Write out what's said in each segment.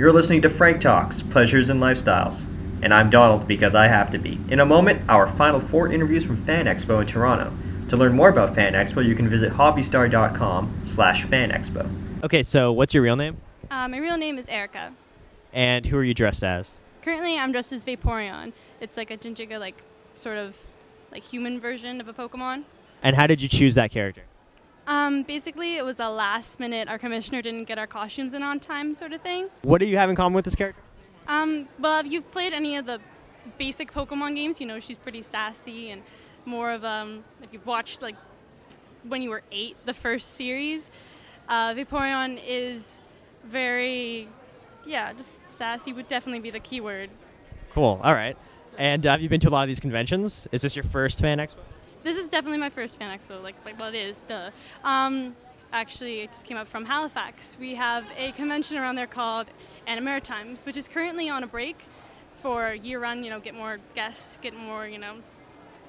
You're listening to Frank Talks, Pleasures and Lifestyles. And I'm Donald because I have to be. In a moment, our final 4 interviews from FanExpo in Toronto. To learn more about FanExpo, you can visit hobbystar.com/FanExpo. Okay, so what's your real name? My real name is Erica. And who are you dressed as? Currently, I'm dressed as Vaporeon. It's like a Jinjiga, sort of human version of a Pokemon. And how did you choose that character? Basically, it was a last minute, our commissioner didn't get our costumes in on time sort of thing. What do you have in common with this character? Well, if you've played any of the basic Pokemon games, you know she's pretty sassy and more of, if you've watched, when you were 8, the first series, Vaporeon is very, just sassy would definitely be the key word. Cool, all right. And have you been to a lot of these conventions? Is this your first FanExpo? This is definitely my first FanExpo, it is, duh. Actually, I just came up from Halifax. We have a convention around there called Maritimes, which is currently on a break for year-round, get more guests, get more,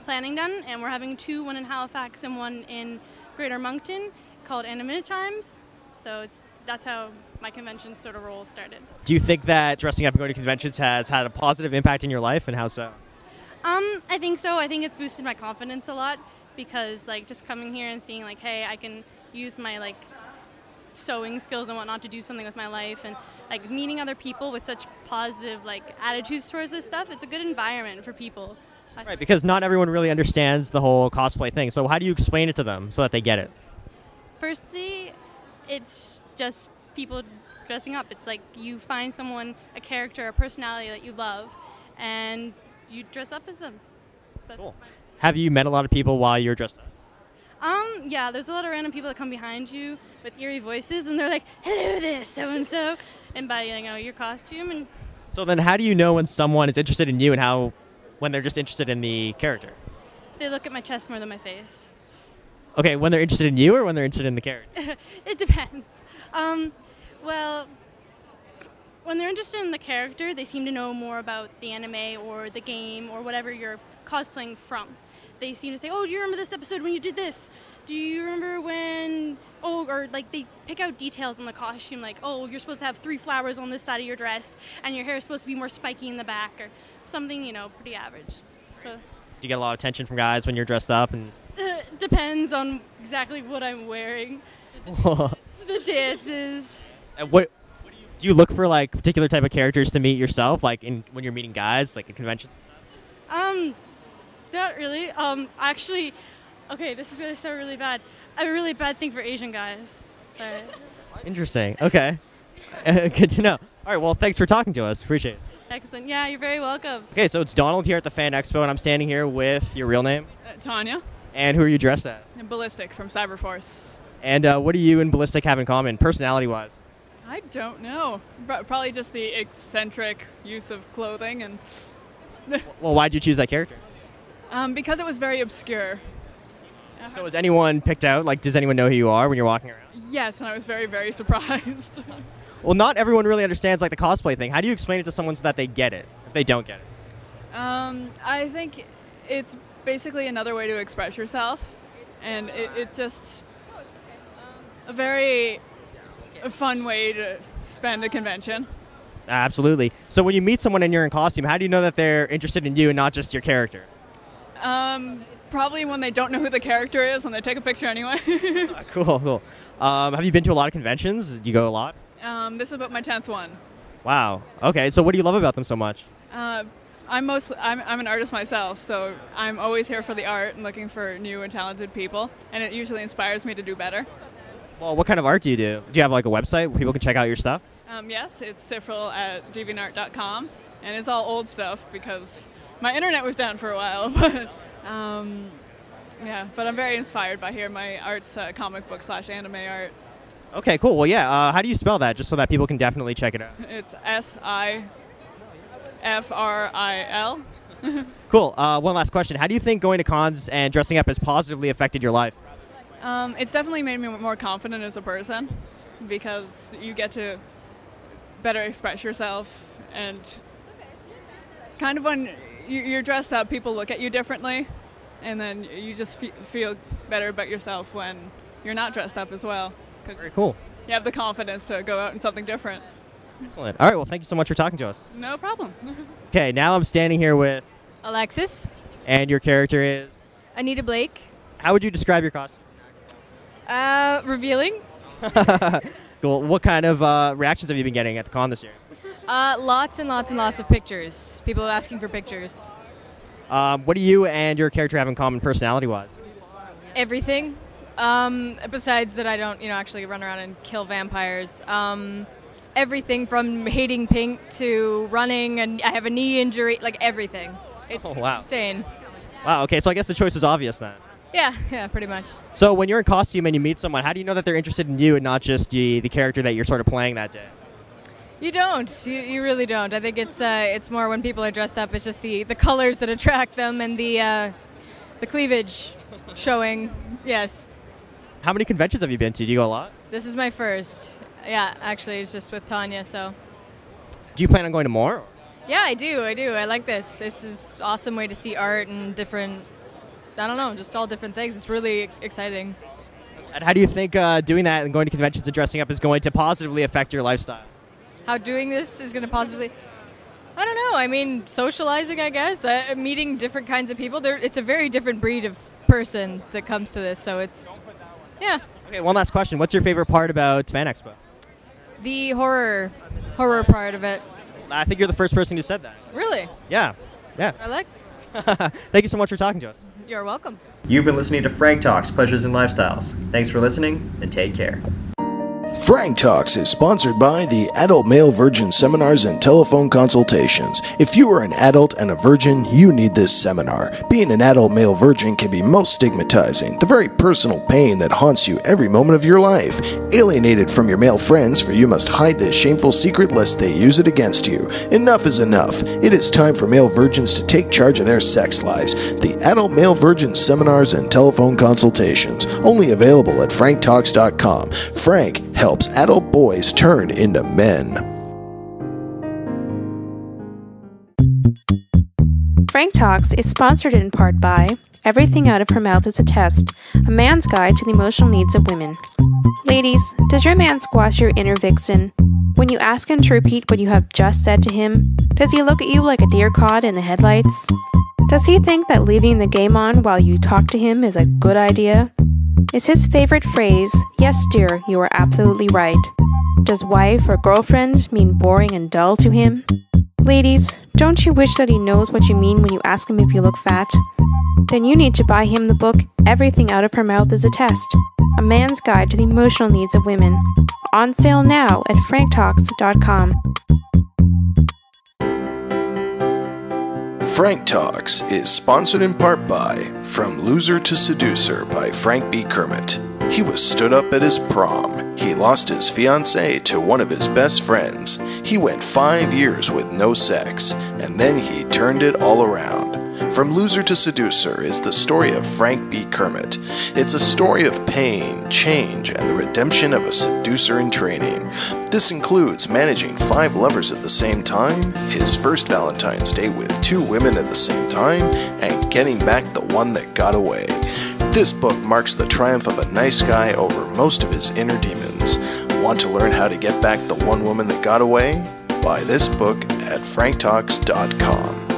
planning done. And we're having 2, one in Halifax and one in Greater Moncton, called Maritimes. So that's how my convention sort of role started. Do you think that dressing up and going to conventions has had a positive impact in your life, and how so? I think so. I think it's boosted my confidence a lot because, just coming here and seeing, hey, I can use my, sewing skills and whatnot to do something with my life, and, meeting other people with such positive, attitudes towards this stuff. It's a good environment for people. Right, because not everyone really understands the whole cosplay thing. So how do you explain it to them so that they get it? Firstly, it's just people dressing up. It's you find someone, a character, a personality that you love, and you dress up as them. Cool. Have you met a lot of people while you're dressed up? Yeah, there's a lot of random people that come behind you with eerie voices, and they're like, "Hello there, so-and-so," and by, your costume. And So then how do you know when someone is interested in you and when they're just interested in the character? they look at my chest more than my face. Okay, when they're interested in you or when they're interested in the character? It depends. Well, when they're interested in the character, they seem to know more about the anime or the game or whatever you're cosplaying from. They seem to say, "Oh, do you remember this episode when you did this? Do you remember when..." or they pick out details in the costume, "Oh, you're supposed to have 3 flowers on this side of your dress, and your hair is supposed to be more spiky in the back," or something, pretty average. So. Do you get a lot of attention from guys when you're dressed up? And Depends on exactly what I'm wearing. The dances. And what do you look for, particular type of characters to meet yourself, when you're meeting guys, at conventions? Not really. Actually, okay, this is gonna sound really bad. I have a really bad thing for Asian guys. Sorry. Interesting. Okay. Good to know. All right, well, thanks for talking to us. Appreciate it. Excellent. Yeah, you're very welcome. Okay, so it's Donald here at the FanExpo, and I'm standing here with your real name. Tanya. And who are you dressed as? And Ballistic from Cyberforce. And what do you and Ballistic have in common, personality-wise? I don't know. Probably just the eccentric use of clothing, and Well, why'd you choose that character? because it was very obscure. So is anyone picked out? Does anyone know who you are when you're walking around? Yes, and I was very, very surprised. Well, not everyone really understands, the cosplay thing. How do you explain it to someone so that they get it, if they don't get it? I think it's basically another way to express yourself, and it's just a very fun way to spend a convention. Absolutely. So when you meet someone and you're in costume, how do you know that they're interested in you and not just your character? Probably when they don't know who the character is, when they take a picture anyway. Cool. Have you been to a lot of conventions? Do you go a lot? This is about my 10th one. Wow. Okay, so what do you love about them so much? I'm an artist myself, so I'm always here for the art and looking for new and talented people, and it usually inspires me to do better. Well, what kind of art do you do? Do you have a website where people can check out your stuff? Yes, it's Sifril at deviantart.com, and it's all old stuff because my internet was down for a while. But but I'm very inspired by here. My art's comic book / anime art. Okay, cool. Well, yeah. How do you spell that, just so that people can definitely check it out? It's SIFRIL. Cool. One last question. How do you think going to cons and dressing up has positively affected your life? It's definitely made me more confident as a person because you get to better express yourself, and kind of when you're dressed up, people look at you differently, and then you just feel better about yourself when you're not dressed up as well. Very cool. You have the confidence to go out in something different. Excellent. All right, well, thank you so much for talking to us. No problem. Okay, now I'm standing here with, Alexis, and your character is? Anita Blake, How would you describe your costume? revealing. Cool. What kind of reactions have you been getting at the con this year? Lots and lots and lots of pictures. People asking for pictures. What do you and your character have in common personality-wise? Everything. Besides that, I don't, actually run around and kill vampires. Everything from hating pink to running, and I have a knee injury. Like everything. It's wow. insane. Wow, okay, so I guess the choice was obvious then. Yeah, pretty much. So when you're in costume and you meet someone, how do you know that they're interested in you and not just the character that you're sort of playing that day? You don't. You really don't. I think it's more when people are dressed up. It's just the colors that attract them and the cleavage showing. Yes. How many conventions have you been to? Do you go a lot? This is my first. Yeah, actually, it's just with Tanya. So. Do you plan on going to more? Yeah, I do. I like this. This is an awesome way to see art and different. I don't know, just all different things. It's really exciting. And how do you think doing that and going to conventions and dressing up is going to positively affect your lifestyle? How doing this is going to positively... I don't know. I mean, socializing, I guess. Meeting different kinds of people. It's a very different breed of person that comes to this, so it's... Yeah. Okay, one last question. What's your favorite part about FanExpo? The horror part of it. I think you're the first person who said that. Really? Yeah. I like... Thank you so much for talking to us. You're welcome. You've been listening to Frank Talks, Pleasures and Lifestyles. Thanks for listening, and take care. Frank Talks is sponsored by the Adult Male Virgin Seminars and Telephone Consultations. If you are an adult and a virgin, you need this seminar. Being an adult male virgin can be most stigmatizing, the very personal pain that haunts you every moment of your life. Alienated from your male friends, for you must hide this shameful secret lest they use it against you. Enough is enough. It is time for male virgins to take charge of their sex lives. The Adult Male Virgin Seminars and Telephone Consultations, only available at FrankTalks.com. Frank helps adult boys turn into men. Frank Talks is sponsored in part by Everything Out of Her Mouth is a Test, a man's guide to the emotional needs of women. Ladies, does your man squash your inner vixen? When you ask him to repeat what you have just said to him, does he look at you like a deer caught in the headlights? Does he think that leaving the game on while you talk to him is a good idea? Is his favorite phrase, "Yes, dear, you are absolutely right"? Does wife or girlfriend mean boring and dull to him? Ladies, don't you wish that he knows what you mean when you ask him if you look fat? Then you need to buy him the book Everything Out of Her Mouth is a Test, a man's guide to the emotional needs of women. On sale now at FrankTalks.com. Frank Talks is sponsored in part by From Loser to Seducer by Frank B. Kermit. He was stood up at his prom. He lost his fiancée to one of his best friends. He went 5 years with no sex, and then he turned it all around. From Loser to Seducer is the story of Frank B. Kermit. It's a story of pain, change, and the redemption of a seducer in training. This includes managing 5 lovers at the same time, his first Valentine's date with 2 women at the same time, and getting back the one that got away. This book marks the triumph of a nice guy over most of his inner demons. Want to learn how to get back the one woman that got away? Buy this book at FrankTalks.com.